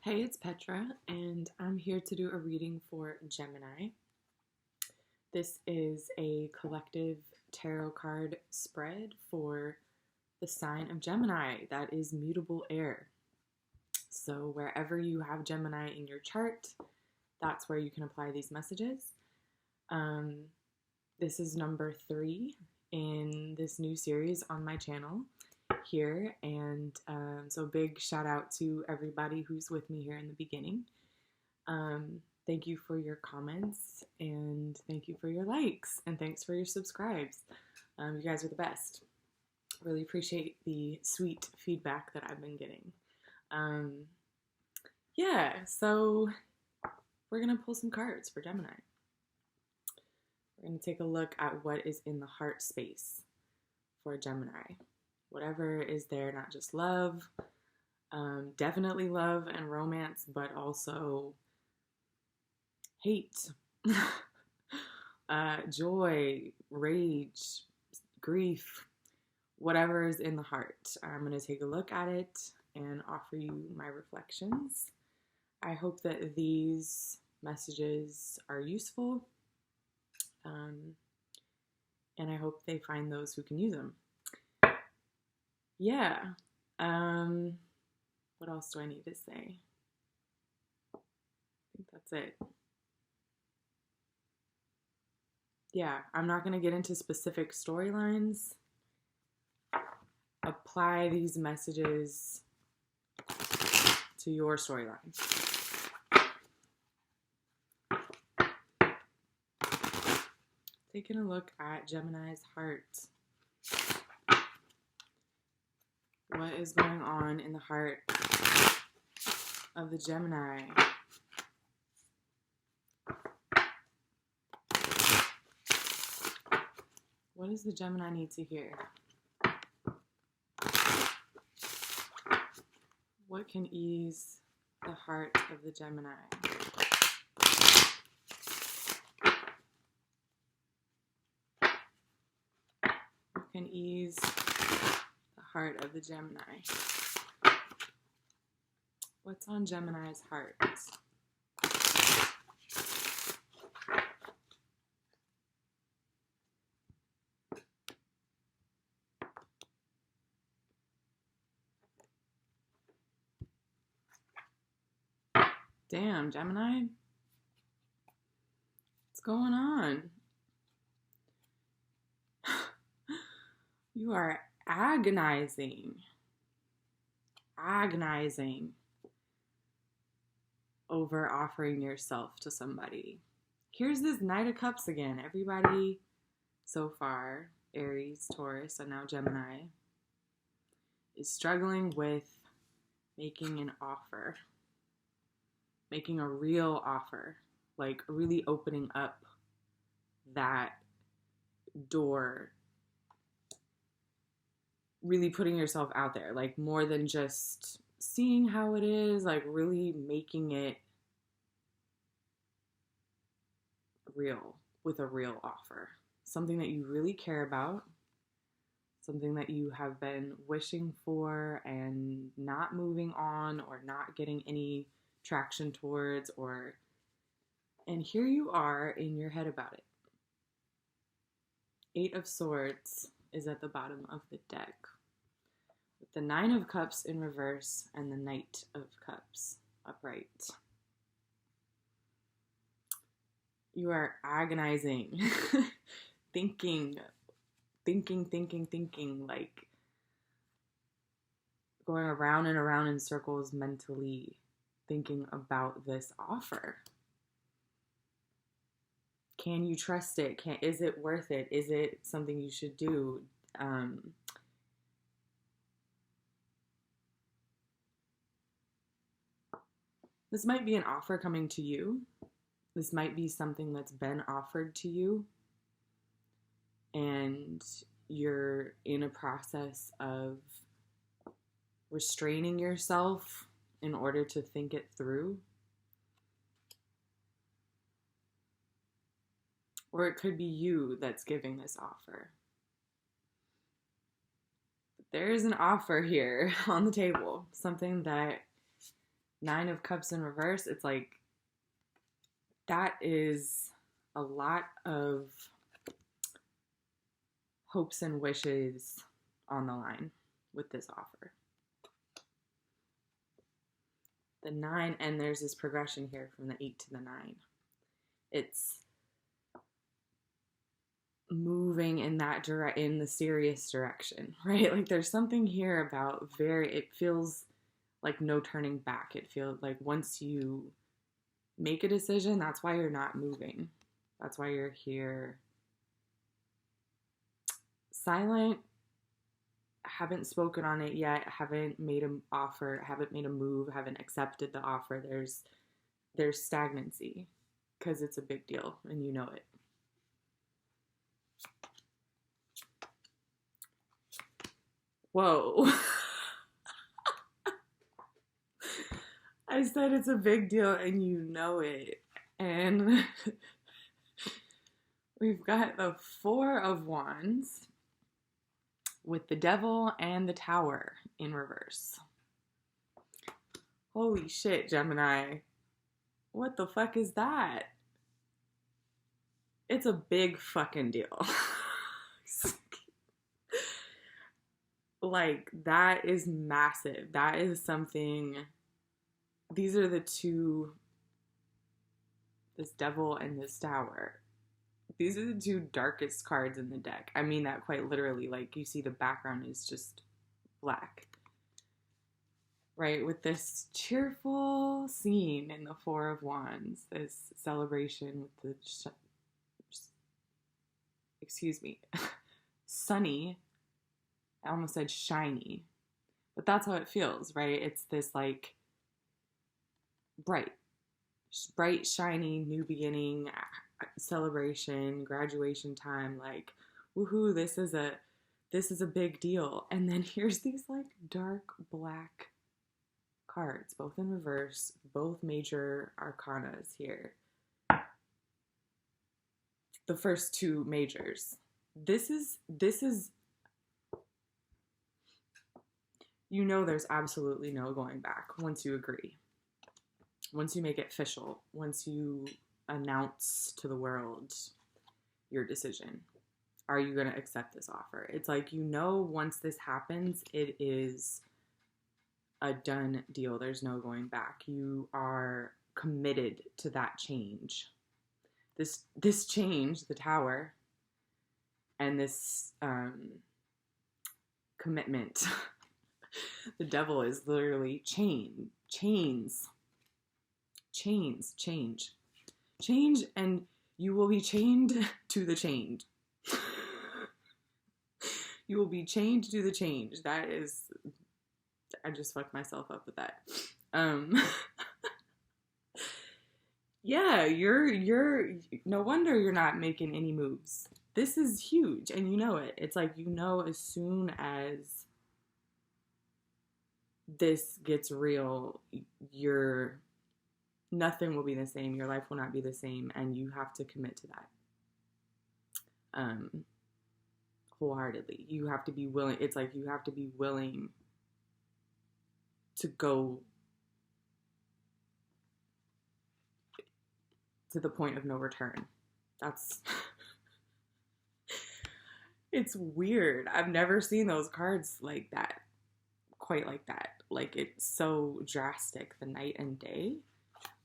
Hey, it's Petra, and I'm here to do a reading for Gemini. This is a collective tarot card spread for the sign of Gemini, that is mutable air. So, wherever you have Gemini in your chart, that's where you can apply these messages. This is number 3 in this new series on my channel here, and so big shout out to everybody who's with me here in the beginning. Thank you for your comments, and thank you for your likes, and thanks for your subscribes. You guys are the best. Really appreciate the sweet feedback that I've been getting. Yeah, so we're gonna pull some cards for Gemini. We're gonna take a look at what is in the heart space for Gemini. Whatever is there, not just love, definitely love and romance, but also hate, joy, rage, grief, whatever is in the heart. I'm going to take a look at it and offer you my reflections. I hope that these messages are useful, and I hope they find those who can use them. Yeah. What else do I need to say? I think that's it. Yeah, I'm not going to get into specific storylines. Apply these messages to your storyline. Taking a look at Gemini's heart. What is going on in the heart of the Gemini? What does the Gemini need to hear? What can ease the heart of the Gemini? What can ease the heart of the Gemini? What's on Gemini's heart? Damn, Gemini. What's going on? You are agonizing over offering yourself to somebody. Here's this Knight of Cups again. Everybody so far, Aries, Taurus, and now Gemini, is struggling with making an offer. Making a real offer. Like really opening up that door. Really putting yourself out there. Like more than just seeing how it is. Like really making it real with a real offer. Something that you really care about. Something that you have been wishing for and not moving on or not getting any traction towards, and here you are in your head about it. 8 of Swords is at the bottom of the deck, with the 9 of Cups in reverse and the Knight of Cups upright. You are agonizing, thinking, like going around and around in circles mentally, thinking about this offer. Can you trust it? Is it worth it? Is it something you should do? This might be an offer coming to you. This might be something that's been offered to you, and you're in a process of restraining yourself in order to think it through. Or it could be you that's giving this offer. But there is an offer here on the table, something that Nine of Cups in reverse, it's like that is a lot of hopes and wishes on the line with this offer. The 9, and there's this progression here from the 8 to the 9. It's moving in that in the serious direction, right? Like there's something here about it feels like no turning back. It feels like once you make a decision, that's why you're not moving. That's why you're here silent, haven't spoken on it yet, haven't made an offer, haven't made a move, haven't accepted the offer. There's stagnancy because it's a big deal and you know it. Whoa. I said it's a big deal and you know it. And we've got the 4 of Wands with the Devil and the Tower in reverse. Holy shit, Gemini. What the fuck is that? It's a big fucking deal. Like, that is massive. That is something. These are the two, this Devil and this Tower. These are the two darkest cards in the deck. I mean that quite literally. Like, you see the background is just black. Right? With this cheerful scene in the 4 of Wands. This celebration with the, sunny. I almost said shiny. But that's how it feels, right? It's this, like, bright, shiny, new beginning, celebration, graduation time, like, woohoo, this is a big deal. And then here's these, like, dark black cards, both in reverse, both major arcanas here. The first 2 majors. This is you know there's absolutely no going back once you agree. Once you make it official, once you announce to the world your decision. Are you going to accept this offer? It's like, you know, once this happens, it is a done deal. There's no going back. You are committed to that change. This change, the Tower, and this commitment. The Devil is literally change, and you will be chained to the change. You will be chained to the change. That is, I just fucked myself up with that. Yeah, you're no wonder you're not making any moves. This is huge, and you know it. It's like, you know, as soon as this gets real, nothing will be the same. Your life will not be the same, and you have to commit to that. Wholeheartedly. You have to be willing. It's like, you have to be willing to go to the point of no return. That's it's weird. I've never seen those cards like that. Quite like that. Like, it's so drastic. The night and day,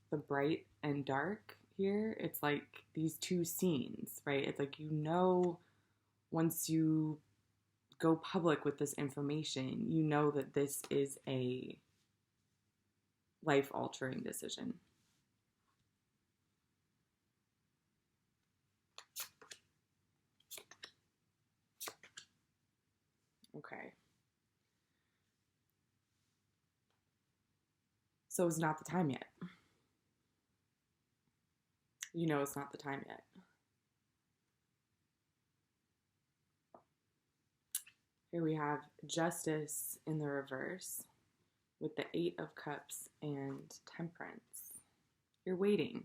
the bright and dark here. It's like these 2 scenes, right? It's like, you know, once you go public with this information, you know that this is a life-altering decision. Okay. So it's not the time yet. You know it's not the time yet. Here we have Justice in the reverse with the 8 of Cups and Temperance. You're waiting.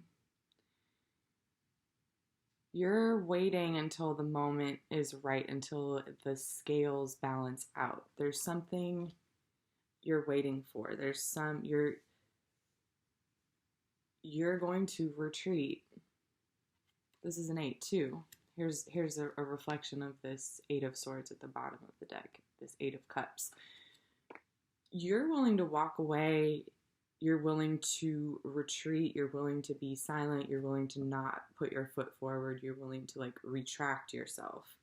You're waiting until the moment is right, until the scales balance out. There's something you're waiting for. you're going to retreat. This is an 8 too. Here's a reflection of this 8 of Swords at the bottom of the deck, this 8 of Cups. You're willing to walk away, you're willing to retreat, you're willing to be silent, you're willing to not put your foot forward, you're willing to like retract yourself,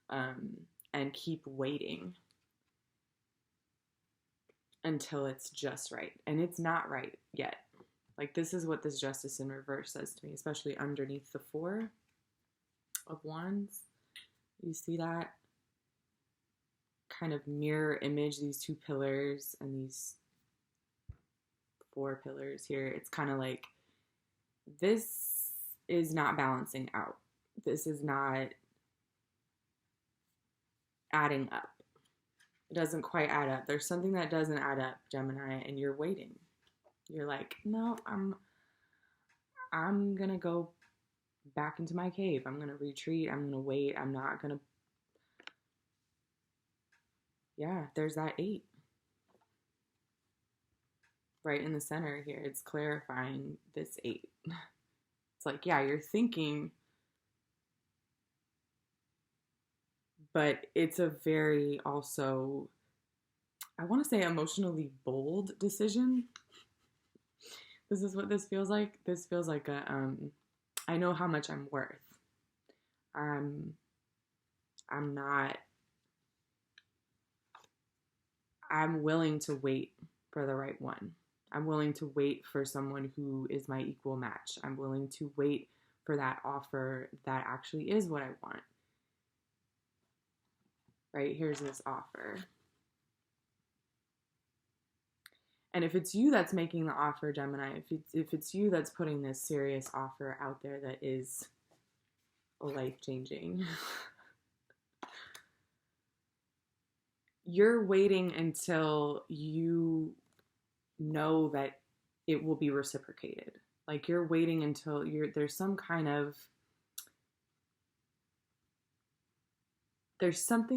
and keep waiting until it's just right. And it's not right yet. Like, this is what this Justice in reverse says to me, especially underneath the 4 of Wands. You see that kind of mirror image, these 2 pillars and these 4 pillars here. It's kind of like, this is not balancing out. This is not adding up. It doesn't quite add up. There's something that doesn't add up, Gemini, and you're waiting. You're like, no, I'm gonna go back into my cave. I'm gonna retreat. I'm gonna wait. I'm not gonna. Yeah, there's that 8 right in the center here. It's clarifying this 8. It's like, yeah, you're thinking, but it's a very also, I want to say, emotionally bold decision. This is what this feels like. This feels like a, I know how much I'm worth. I'm willing to wait for the right one. I'm willing to wait for someone who is my equal match. I'm willing to wait for that offer that actually is what I want. Right? Here's this offer. And if it's you that's making the offer, Gemini, if it's you that's putting this serious offer out there that is life-changing, you're waiting until you know that it will be reciprocated. Like, you're waiting until there's something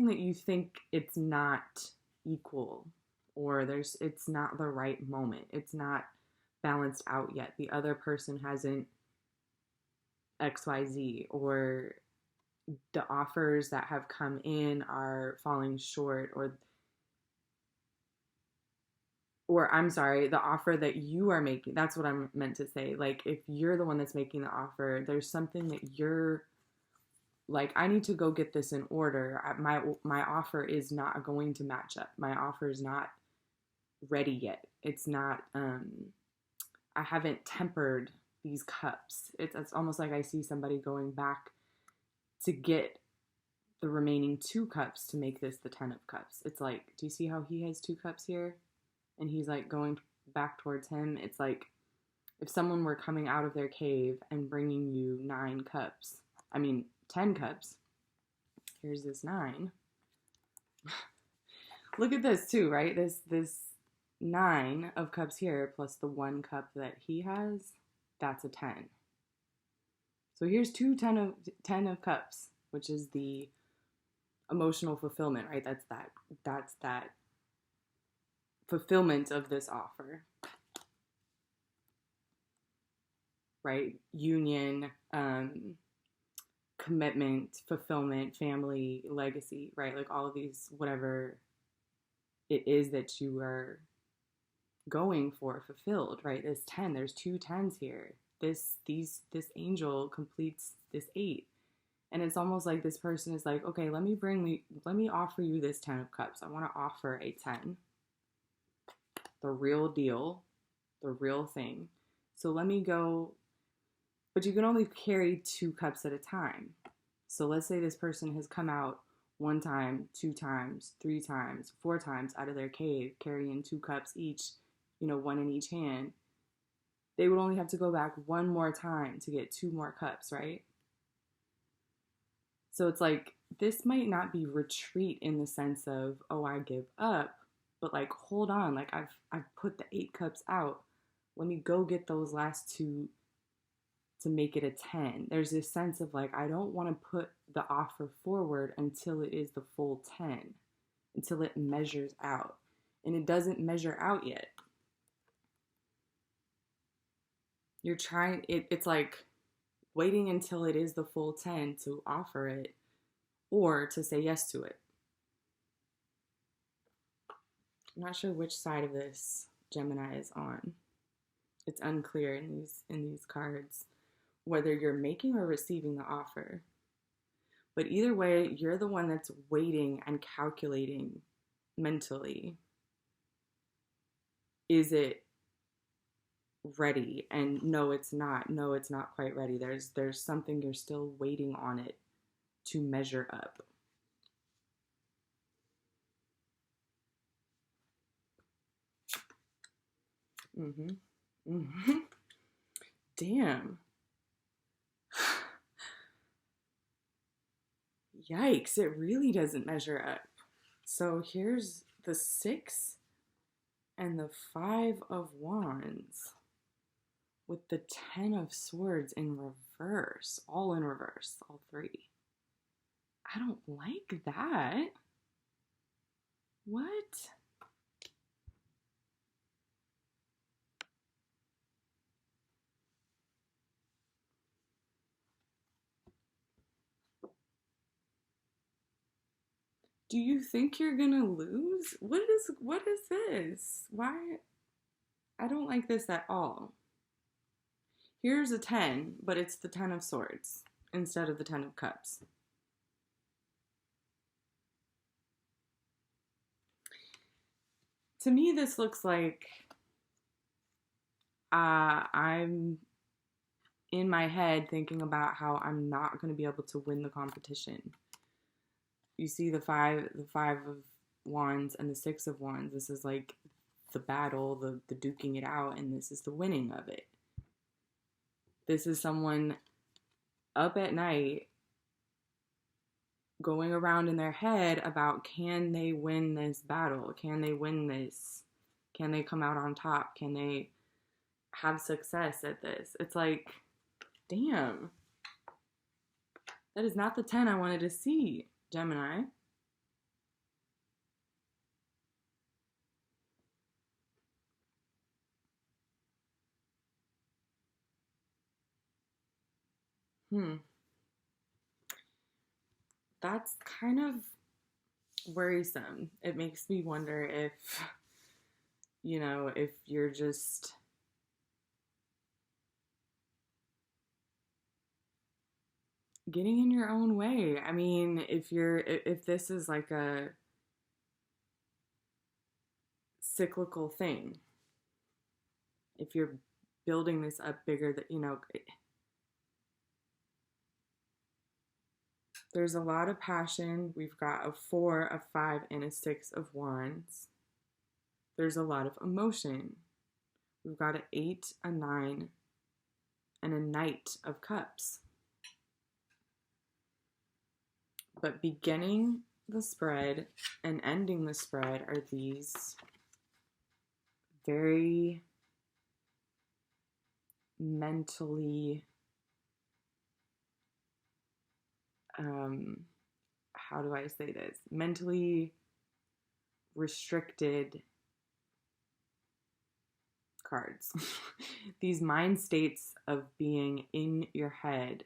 that you think it's not equal, or it's not the right moment. It's not balanced out yet. The other person hasn't XYZ, or the offers that have come in are falling short, or I'm sorry, the offer that you are making, that's what I'm meant to say. Like, if you're the one that's making the offer, there's something that you're like, I need to go get this in order. My offer is not going to match up. My offer is not ready yet. It's not, I haven't tempered these cups. It's almost like I see somebody going back to get the remaining 2 cups to make this the 10 of Cups. It's like, do you see how he has 2 cups here? And he's like going back towards him. It's like if someone were coming out of their cave and bringing you 10 cups. Here's this 9. Look at this too, right? This 9 of Cups here plus the 1 cup that he has, that's a 10. So here's 10 of Cups, which is the emotional fulfillment, right? That's that fulfillment of this offer, right? Union, commitment, fulfillment, family, legacy, right? Like all of these, whatever it is that you are going for fulfilled, right? This 10, there's 2 10s here. This angel completes this 8. And it's almost like this person is like, okay, let me offer you this 10 of Cups. I want to offer a 10. The real deal, the real thing. So let me go, but you can only carry 2 cups at a time. So let's say this person has come out 1 time, 2 times, 3 times, 4 times out of their cave, carrying 2 cups each, 1 in each hand. They would only have to go back 1 more time to get 2 more cups, right? So it's like, this might not be retreat in the sense of, oh, I give up, but like, hold on, like I've put the 8 cups out. Let me go get those last 2 to make it a 10. There's this sense of like, I don't want to put the offer forward until it is the full 10, until it measures out. And it doesn't measure out yet. You're trying, it's like waiting until it is the full 10 to offer it or to say yes to it. I'm not sure which side of this Gemini is on. It's unclear in these cards whether you're making or receiving the offer. But either way, you're the one that's waiting and calculating mentally. Is it ready? And no, it's not. No, it's not quite ready. There's something you're still waiting on it to measure up. Damn. Yikes, it really doesn't measure up. So here's the 6 and the 5 of Wands with the 10 of Swords in reverse, all in reverse, all 3. I don't like that. What? Do you think you're gonna lose? What is this? Why? I don't like this at all. Here's a 10, but it's the 10 of Swords instead of the 10 of Cups. To me, this looks like I'm in my head thinking about how I'm not going to be able to win the competition. You see the 5 of Wands and the 6 of Wands. This is like the battle, the duking it out, and this is the winning of it. This is someone up at night going around in their head about, can they win this battle? Can they win this? Can they come out on top? Can they have success at this? It's like, damn. That is not the 10 I wanted to see, Gemini. That's kind of worrisome. It makes me wonder if, if you're just getting in your own way. I mean, if this is like a cyclical thing, if you're building this up bigger, that there's a lot of passion. We've got a 4, a 5, and a 6 of Wands. There's a lot of emotion. We've got an 8, a 9, and a Knight of Cups. But beginning the spread and ending the spread are these very mentally, how do I say this? Mentally restricted cards. These mind states of being in your head.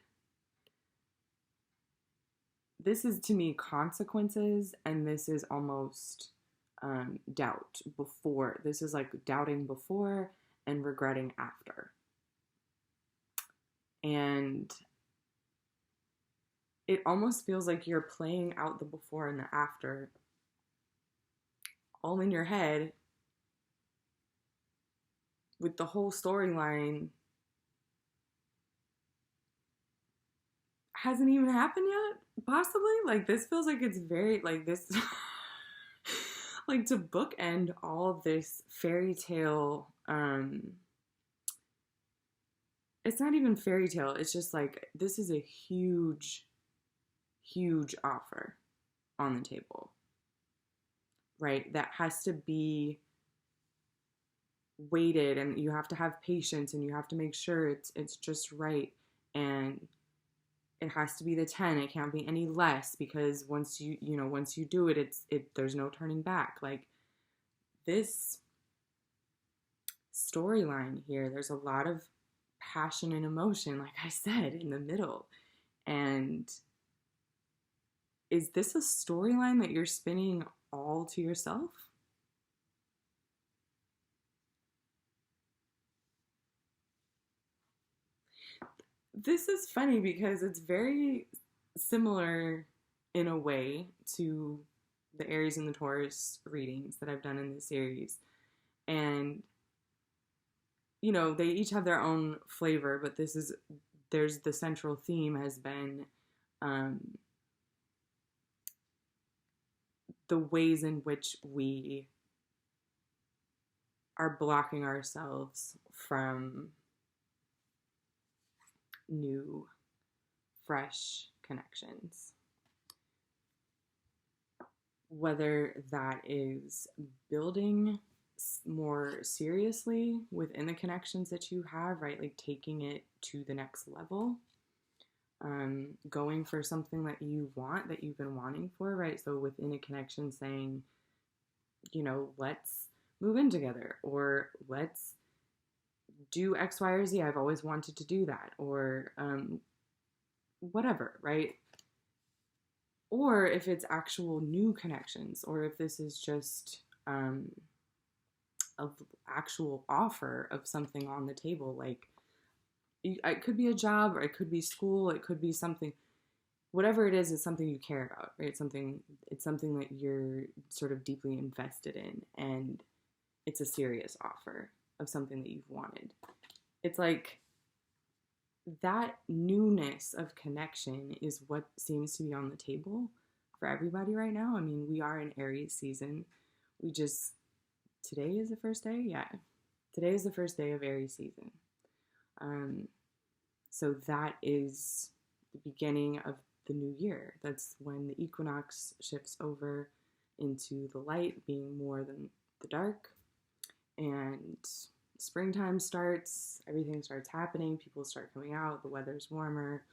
This is, to me, consequences, and this is almost doubt before. This is like doubting before and regretting after. And it almost feels like you're playing out the before and the after all in your head, with the whole storyline hasn't even happened yet, possibly. Like, this feels like it's very, like, this, like, to bookend all of this fairy tale, it's not even fairy tale, it's just like, this is a huge offer on the table, right? That has to be weighted, and you have to have patience, and you have to make sure it's just right, and it has to be the 10. It can't be any less, because once you do it, there's no turning back. Like, this storyline here, there's a lot of passion and emotion, like I said, in the middle. And is this a storyline that you're spinning all to yourself? This is funny because it's very similar in a way to the Aries and the Taurus readings that I've done in this series. And, you know, they each have their own flavor, but there's the central theme has been the ways in which we are blocking ourselves from new, fresh connections. Whether that is building more seriously within the connections that you have, right? Like taking it to the next level, going for something that you want, that you've been wanting for, right? So within a connection saying, you know, let's move in together, or let's do X, Y, or Z. I've always wanted to do that, or whatever, right? Or if it's actual new connections, or if this is just an actual offer of something on the table, like it could be a job, or it could be school, it could be something, whatever it is, it's something you care about, right? It's something that you're sort of deeply invested in, and it's a serious offer of something that you've wanted. It's like that newness of connection is what seems to be on the table for everybody right now. I mean, we are in Aries season. Today is the first day? Yeah. Today is the first day of Aries season. So that is the beginning of the new year. That's when the equinox shifts over into the light being more than the dark. And springtime starts, everything starts happening, people start coming out, the weather's warmer.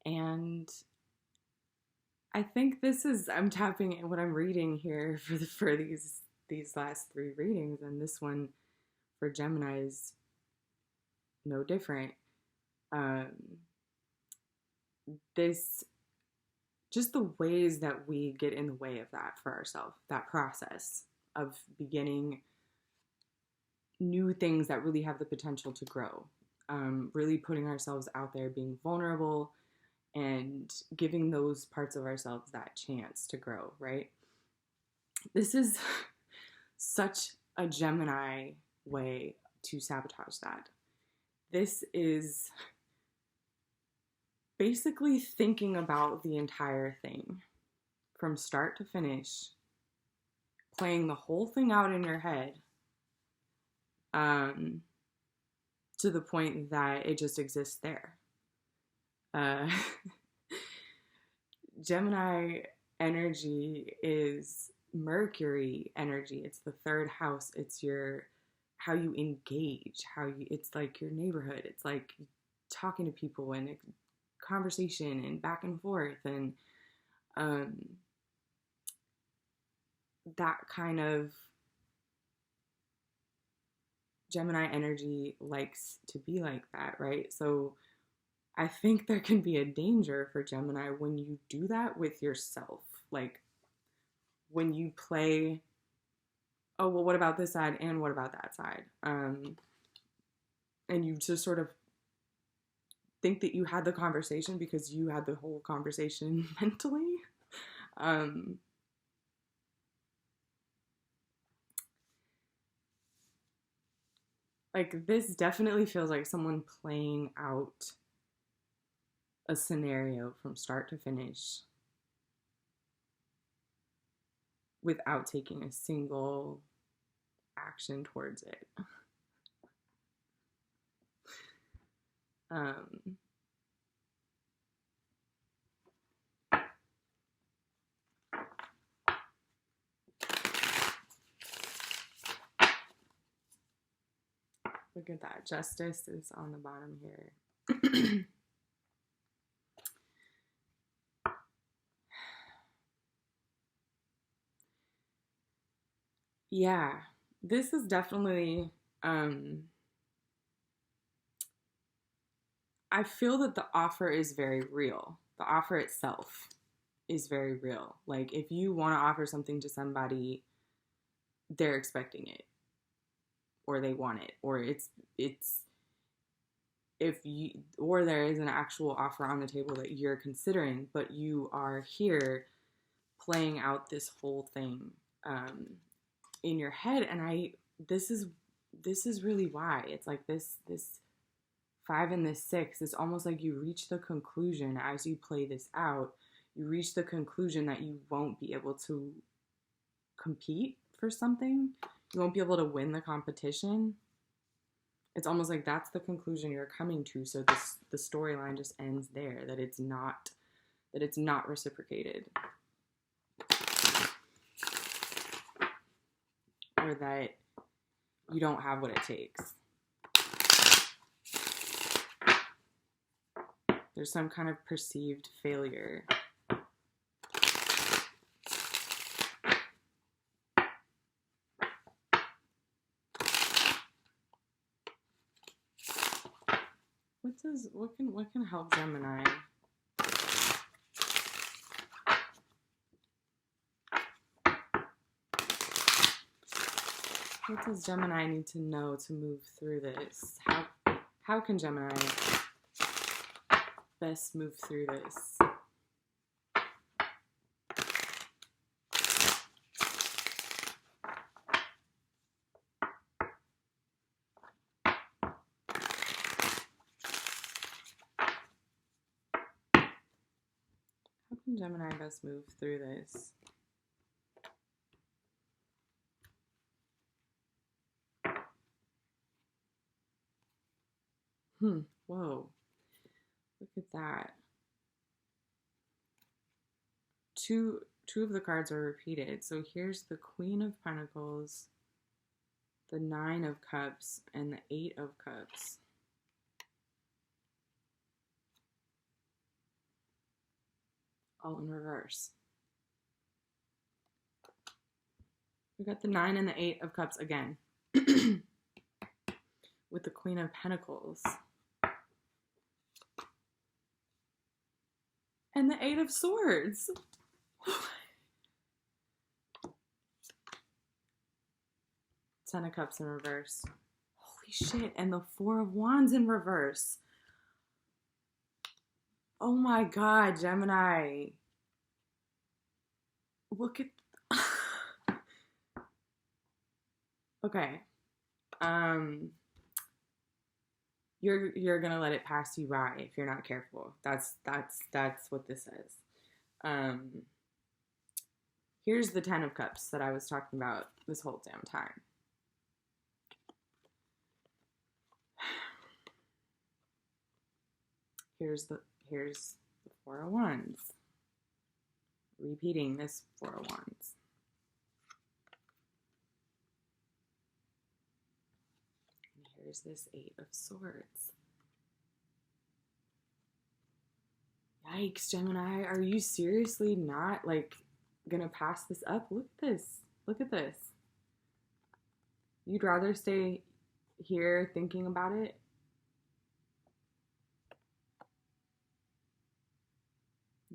And I think I'm tapping what I'm reading here for these last three readings, and this one for Gemini is no different. Just the ways that we get in the way of that for ourselves, that process of beginning new things that really have the potential to grow, really putting ourselves out there, being vulnerable, and giving those parts of ourselves that chance to grow, right? This is such a Gemini way to sabotage that. This is basically thinking about the entire thing from start to finish, playing the whole thing out in your head, to the point that it just exists there. Gemini energy is Mercury energy. It's the third house. It's how you engage, it's like your neighborhood. It's like talking to people and conversation and back and forth, and that kind of Gemini energy likes to be like that, right? So I think there can be a danger for Gemini when you do that with yourself. Like when you play, oh, well, what about this side and what about that side? And you just sort of think that you had the conversation because you had the whole conversation mentally. Like this definitely feels like someone playing out a scenario from start to finish without taking a single action towards it. Look at that. Justice is on the bottom here. Yeah, this is definitely I feel that the offer is very real. The offer itself is very real. Like, if you want to offer something to somebody, they're expecting it, or they want it, or it's if you, or there is an actual offer on the table that you're considering, but you are here playing out this whole thing in your head. And this is really why it's like this 5 and this 6. It's almost like you reach the conclusion as you play this out. You reach the conclusion that you won't be able to compete for something. You won't be able to win the competition. It's almost like that's the conclusion you're coming to. So the storyline just ends there, that it's not reciprocated. Or that you don't have what it takes. There's some kind of perceived failure. What can help Gemini? What does Gemini need to know to move through this? How can Gemini best move through this? How can Gemini best move through this? Whoa. Look at that. Two of the cards are repeated. So here's the Queen of Pentacles, the 9 of Cups, and the 8 of Cups. All in reverse. We got the 9 and the 8 of Cups again. With the Queen of Pentacles. And the 8 of Swords. 10 of Cups in reverse. Holy shit. And the 4 of Wands in reverse. Oh my God, Gemini. Look at... Okay. You're gonna let it pass you by if you're not careful. That's what this says. Here's the 10 of Cups that I was talking about this whole damn time. Here's the 4 of Wands. Repeating this 4 of Wands. And here's this 8 of Swords. Yikes, Gemini. Are you seriously not, like, gonna pass this up? Look at this. Look at this. You'd rather stay here thinking about it?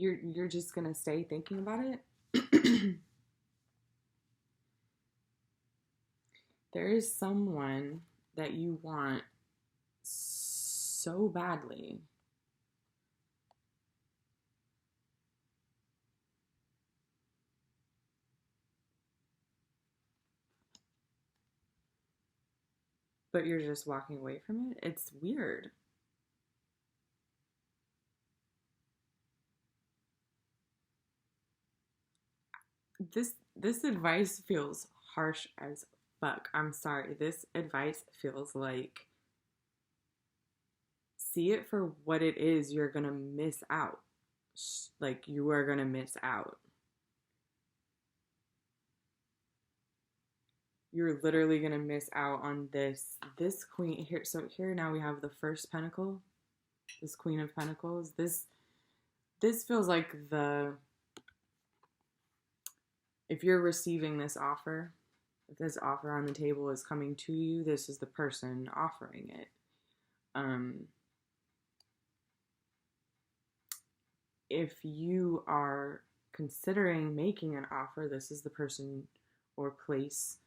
You're just gonna stay thinking about it? There is someone that you want so badly. But you're just walking away from it? It's weird. This advice feels harsh as fuck. I'm sorry. This advice feels like, see it for what it is. You're gonna miss out. Like, you are gonna miss out. You're literally gonna miss out on this Queen here. So here now we have the first pentacle, this Queen of Pentacles. This feels like if you're receiving this offer, if this offer on the table is coming to you, this is the person offering it. if you are considering making an offer, this is the person or place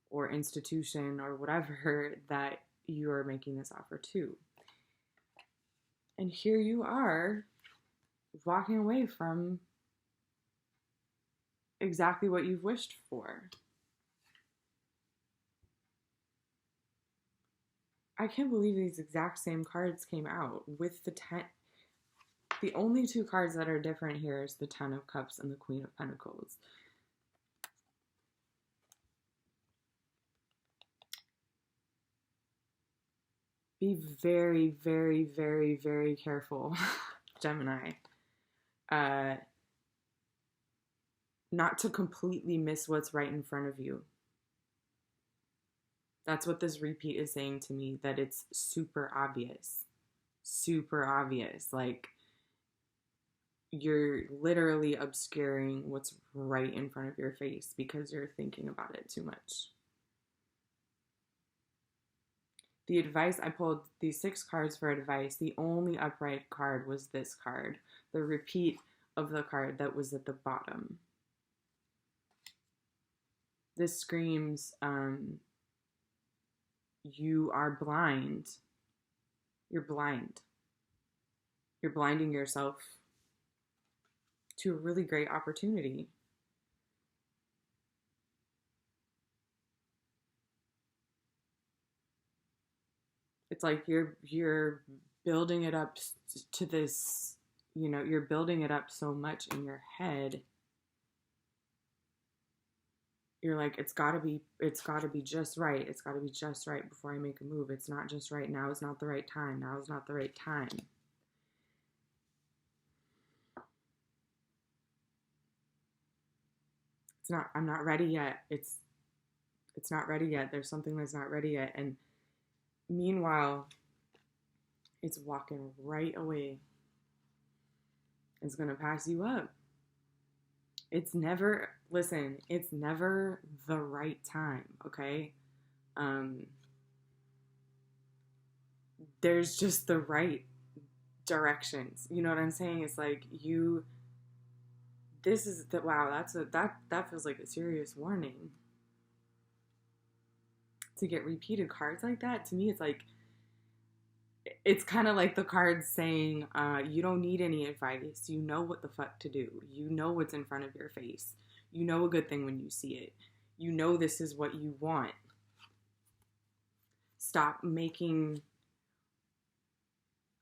or institution or whatever that you are making this offer to. And here you are walking away from exactly what you've wished for. I can't believe these exact same cards came out with the 10. The only two cards that are different here is the 10 of Cups and the Queen of Pentacles. Be very, very, very, very careful, Gemini. Not to completely miss what's right in front of you. That's what this repeat is saying to me, that it's super obvious. Super obvious. Like, you're literally obscuring what's right in front of your face because you're thinking about it too much. The advice, I pulled these 6 cards for advice. The only upright card was this card, the repeat of the card that was at the bottom. This screams, you are blind. You're blind. You're blinding yourself to a really great opportunity. It's like you're building it up to this, you know, you're building it up so much in your head. You're like, it's gotta be just right. It's gotta be just right before I make a move. It's not just right. Now is not the right time. Now is not the right time. It's not, I'm not ready yet. It's not ready yet. There's something that's not ready yet. And meanwhile, it's walking right away. It's going to pass you up. It's never, listen, it's never the right time, okay? There's just the right directions. You know what I'm saying? It's like this is the, wow, that feels like a serious warning. To get repeated cards like that, to me, it's like, it's kind of like the cards saying, you don't need any advice. You know what the fuck to do. You know what's in front of your face. You know a good thing when you see it. You know this is what you want. Stop making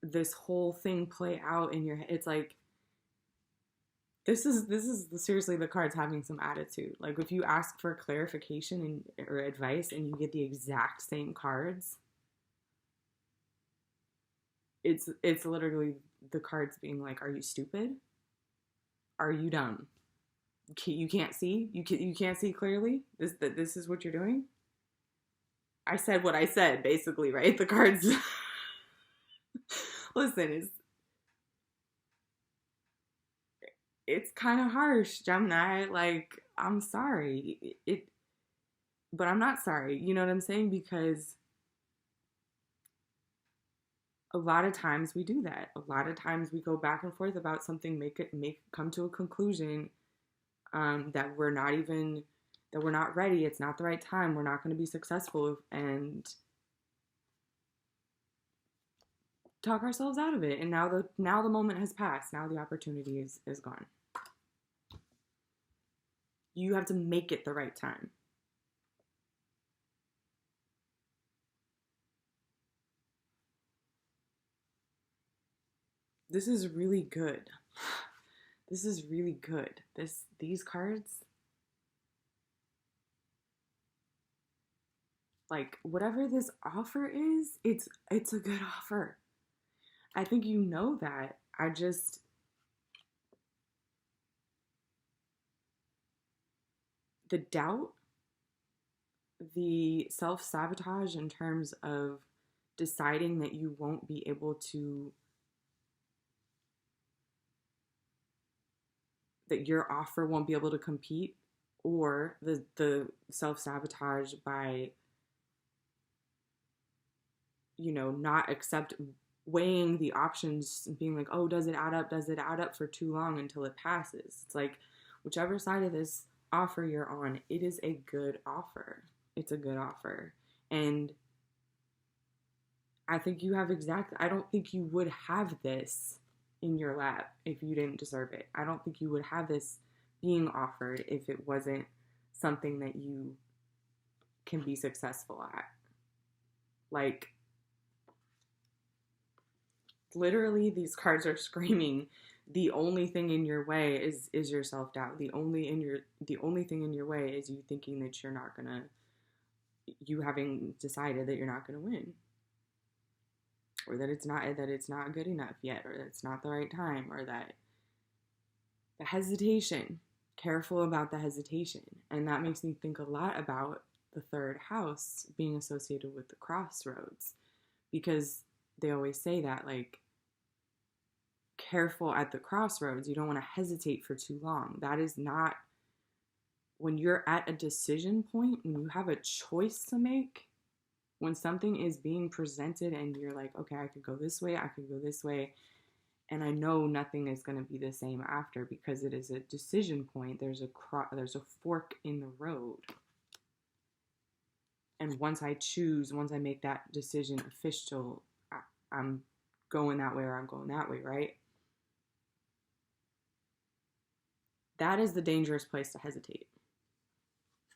this whole thing play out in your head. It's like, this is seriously the cards having some attitude. Like, if you ask for clarification or advice and you get the exact same cards, it's literally the cards being like, are you stupid? Are you dumb? You can't see? You can't see clearly? This is what you're doing? I said what I said, basically, right? The cards. Listen, it's kind of harsh, Gemini. Like, I'm sorry. But I'm not sorry. You know what I'm saying? Because a lot of times we do that. A lot of times we go back and forth about something, come to a conclusion that we're not ready. It's not the right time. We're not going to be successful, and talk ourselves out of it. And now the moment has passed. Now the opportunity is gone. You have to make it the right time. This is really good. This is really good. These cards, like, whatever this offer is, it's a good offer. I think you know that. The doubt, the self-sabotage in terms of deciding that you won't be able to, that your offer won't be able to compete, or the self-sabotage by, not weighing the options and being like, oh, does it add up? Does it add up for too long until it passes? It's like, whichever side of this offer you're on, it is a good offer. It's a good offer. And I think you have I don't think you would have this in your lap if you didn't deserve it. I don't think you would have this being offered if it wasn't something that you can be successful at. Like, literally, these cards are screaming, the only thing in your way is your self-doubt. The only thing in your way is you thinking that you having decided that you're not gonna win. Or that it's not good enough yet, or that it's not the right time, or that the hesitation, careful about the hesitation. And that makes me think a lot about the third house being associated with the crossroads, because they always say that, like, careful at the crossroads. You don't want to hesitate for too long. That is not, when you're at a decision point, when you have a choice to make, when something is being presented and you're like, okay, I could go this way, I could go this way, and I know nothing is going to be the same after, because it is a decision point. There's a fork in the road. And once I make that decision official, I'm going that way or I'm going that way, right? That is the dangerous place to hesitate.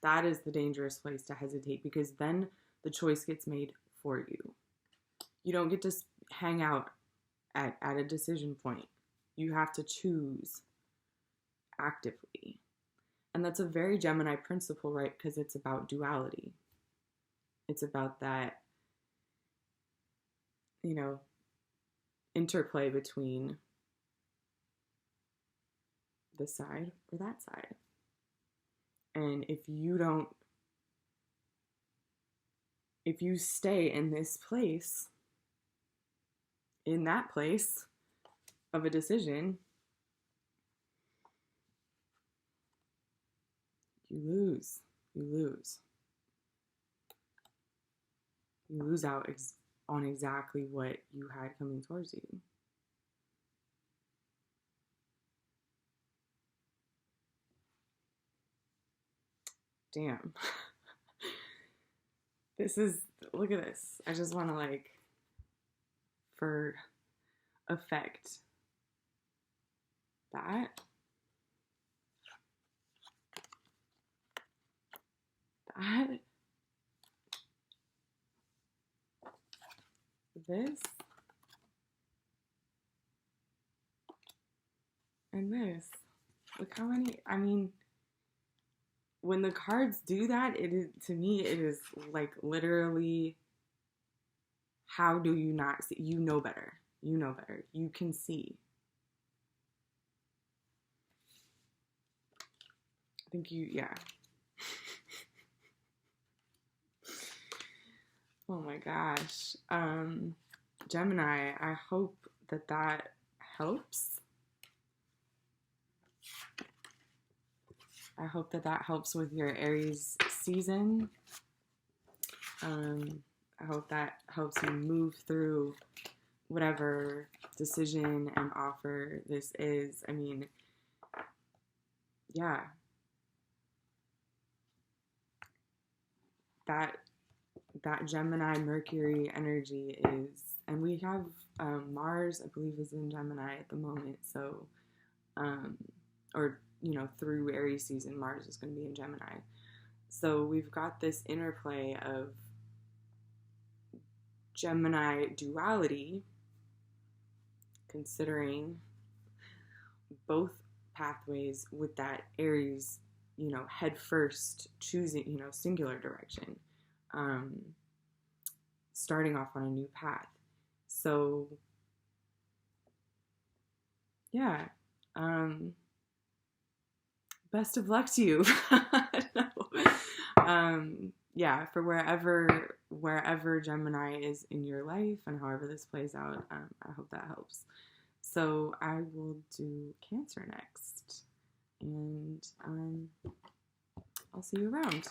That is the dangerous place to hesitate, because then the choice gets made for you. You don't get to hang out at a decision point. You have to choose actively. And that's a very Gemini principle, right? Because it's about duality. It's about that, interplay between this side or that side. And if you stay in this place, in that place of a decision, you lose. You lose out on exactly what you had coming towards you. Damn. Look at this. I just want to, for effect, that, this, and this. Look how many, when the cards do that, to me, it is like literally, how do you not see? You know better. You can see. I think yeah. Oh my gosh. Gemini, I hope that helps. I hope that helps with your Aries season. I hope that helps you move through whatever decision and offer this is. Yeah. That Gemini Mercury energy is, and we have Mars, I believe, is in Gemini at the moment. So, through Aries season, Mars is going to be in Gemini. So we've got this interplay of Gemini duality, considering both pathways with that Aries, head first, choosing, singular direction, starting off on a new path. So, yeah, best of luck to you. Yeah, for wherever Gemini is in your life and however this plays out, I hope that helps. So I will do Cancer next, and I'll see you around.